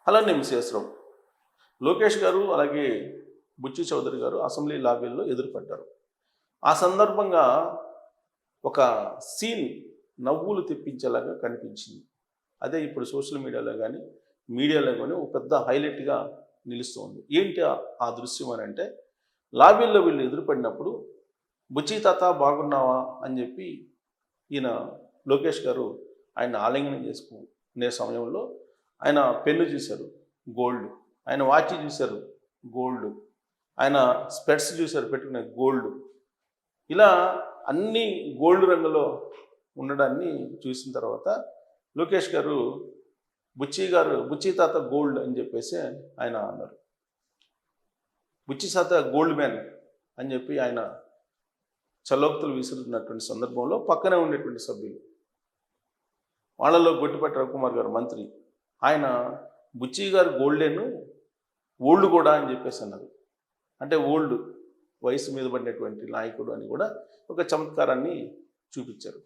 Hello నిమిషేశ్వరం Lokesh గారు అలాగే బుచ్చి చౌదరి గారు అసెంబ్లీ లాబీల్లో ఎదురుపడ్డారు. ఆ సందర్భంగా ఒక సీన్ నవ్వులు తెప్పించేలాగా కనిపించింది. అదే ఇప్పుడు సోషల్ మీడియాలో కానీ ఒక పెద్ద హైలైట్గా నిలుస్తుంది. ఏంటి ఆ దృశ్యం అని అంటే, లాబీల్లో వీళ్ళు ఎదురుపడినప్పుడు బుచ్చి తాత బాగున్నావా అని చెప్పి ఈయన లోకేష్ గారు ఆయన ఆలింగనం చేసుకునే సమయంలో ఆయన పెన్ను చూశారు, గోల్డ్. ఆయన వాచ్ చూశారు, గోల్డ్. ఆయన స్పెట్స్ చూశారు, పెట్టుకునే గోల్డ్. ఇలా అన్ని గోల్డ్ రంగులో ఉండడాన్ని చూసిన తర్వాత లోకేష్ గారు బుచ్చి తాత గోల్డ్ అని చెప్పేసి ఆయన అన్నారు. బుచ్చి తాత గోల్డ్ మ్యాన్ అని చెప్పి ఆయన చలోక్తులు విసురుతున్నటువంటి సందర్భంలో పక్కనే ఉండేటువంటి సభ్యులు, వాళ్ళలో గొట్టిపాటి రవికుమార్ గారు మంత్రి, ఆయన బుచ్చి గారు గోల్డెను, ఓల్డ్ కూడా అని చెప్పేసి అన్నారు. అంటే ఓల్డ్, వయసు మీద పడినటువంటి నాయకుడు అని కూడా ఒక చమత్కారాన్ని చూపించారు.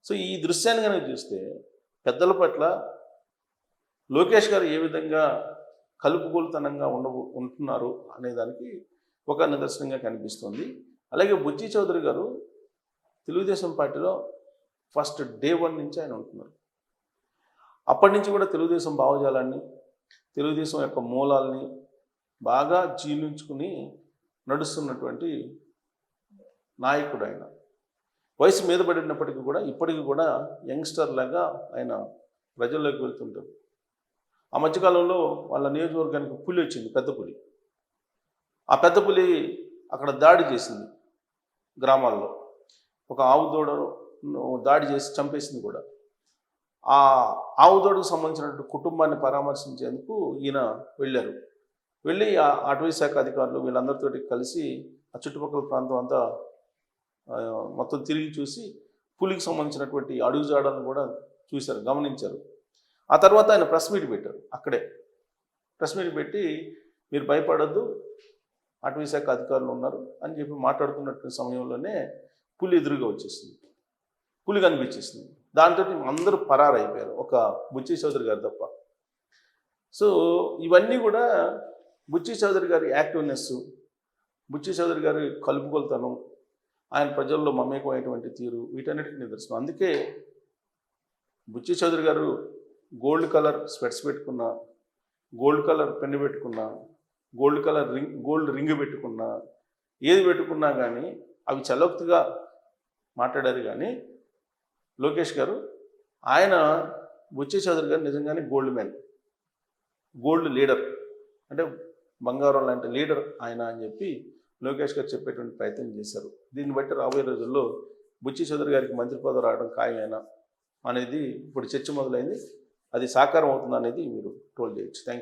సో ఈ దృశ్యాన్ని కనుక చూస్తే పెద్దల పట్ల లోకేష్ గారు ఏ విధంగా కలుపుగోలుతనంగా ఉంటున్నారు అనేదానికి ఒక నిదర్శనంగా కనిపిస్తుంది. అలాగే బుచ్చి చౌదరి గారు తెలుగుదేశం పార్టీలో ఫస్ట్ డే 1 నుంచి ఆయన ఉంటున్నారు. అప్పటి నుంచి కూడా తెలుగుదేశం భావజాలాన్ని, తెలుగుదేశం యొక్క మూలాల్ని బాగా జీర్ణించుకుని నడుస్తున్నటువంటి నాయకుడు ఆయన. వయసు మీద పడినప్పటికీ కూడా ఇప్పటికీ కూడా యంగ్స్టర్ లాగా ఆయన ప్రజల్లోకి వెళ్తుంటారు. ఆ మధ్యకాలంలో వాళ్ళ నియోజకవర్గానికి పులి వచ్చింది, పెద్ద పులి. ఆ పెద్ద పులి అక్కడ దాడి చేసింది, గ్రామాల్లో ఒక ఆవు దూడను దాడి చేసి చంపేసింది కూడా. ఆ ఆవు దూడకు సంబంధించినటువంటి కుటుంబాన్ని పరామర్శించేందుకు ఈయన వెళ్ళారు. వెళ్ళి ఆ అటవీ శాఖ అధికారులు వీళ్ళందరితో కలిసి ఆ చుట్టుపక్కల ప్రాంతం అంతా మొత్తం తిరిగి చూసి పులికి సంబంధించినటువంటి అడుగుజాడలను కూడా చూశారు, గమనించారు. ఆ తర్వాత ఆయన ప్రెస్ మీట్ పెట్టారు. అక్కడే ప్రెస్ మీట్ పెట్టి మీరు భయపడద్దు, అటవీ శాఖ అధికారులు ఉన్నారు అని చెప్పి మాట్లాడుతున్నటువంటి సమయంలోనే పులి ఎదురుగా వచ్చేసింది, పులి కనిపించేసింది. దాంతో అందరూ పరారైపోయారు, ఒక బుచ్చి చౌదరి గారు తప్ప. సో ఇవన్నీ కూడా బుచ్చి చౌదరి గారి యాక్టివ్నెస్, బుచ్చి చౌదరి గారి కలుపుకొలతనం, ఆయన ప్రజల్లో మమేకమైనటువంటి తీరు, వీటన్నిటికీ నిదర్శనం. అందుకే బుచ్చి చౌదరి గారు గోల్డ్ కలర్ స్పెట్స్ పెట్టుకున్నా, గోల్డ్ కలర్ పెన్ను పెట్టుకున్నా, గోల్డ్ రింగ్ పెట్టుకున్నా, ఏది పెట్టుకున్నా కానీ అవి చలోక్తిగా మాట్లాడారు. కానీ లోకేష్ గారు, ఆయన బుచ్చి చౌదరి గారు నిజంగానే గోల్డ్ మ్యాన్, గోల్డ్ లీడర్, అంటే బంగారం లాంటి లీడర్ ఆయన అని చెప్పి లోకేష్ గారు చెప్పేటువంటి ప్రయత్నం చేశారు. దీన్ని బట్టి రాబోయే రోజుల్లో బుచ్చి చౌదరి గారికి మంత్రి పదవి రావడం ఖాయమేనా అనేది ఇప్పుడు చర్చ మొదలైంది. అది సాకారం అవుతుందా అనేది మీరు ట్రోల్ చేయొచ్చు. Thank you.